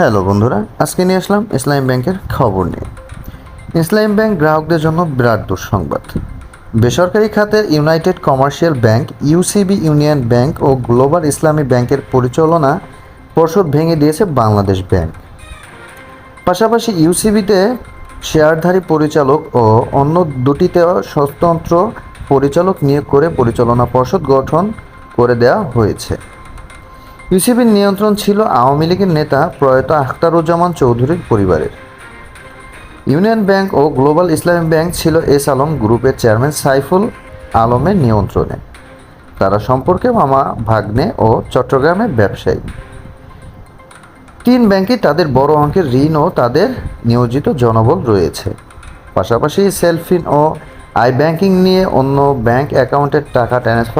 Hello বন্ধুরা, আজকে নিয়ে আসলাম ইসলামী ব্যাংকের খবর নিয়ে। ইসলামী ব্যাংক গ্রাহকদের জন্য বিরাট দুঃসংবাদ। বেসরকারি খাতের United Commercial Bank, UCB, Union Bank ও গ্লোবাল ইসলামী ব্যাংকের পরিচালনা পর্ষদ ভেঙে দিয়েছে বাংলাদেশ ব্যাংক। পাশাপাশি ইউসিবিতে শেয়ারধারী পরিচালক ও অন্য দুটিতে স্বতন্ত্র পরিচালক নিয়োগ করে পরিচালনা পর্ষদ গঠন করে দেওয়া হয়েছে। ইউসিবির নিয়ন্ত্রণ ছিল আওয়ামী লীগের নেতা প্রয়াত আখতারুজ্জামান চৌধুরীর পরিবারের। ইউনিয়ন ব্যাংক ও গ্লোবাল ইসলামী ব্যাংক ছিল এস আলম গ্রুপের চেয়ারম্যান সাইফুল আলমের নিয়ন্ত্রণে। তারা সম্পর্কে মামা ভাগ্নে ও চট্টগ্রামের ব্যবসায়ী। তিন ব্যাংকে তাদের বড় অঙ্কের ঋণ ও তাদের নিয়োজিত জনবল রয়েছে। পাশাপাশি সেলফিন ও আই ব্যাংকিং নিয়ে অন্য ব্যাংক অ্যাকাউন্টের টাকা ট্রান্সফার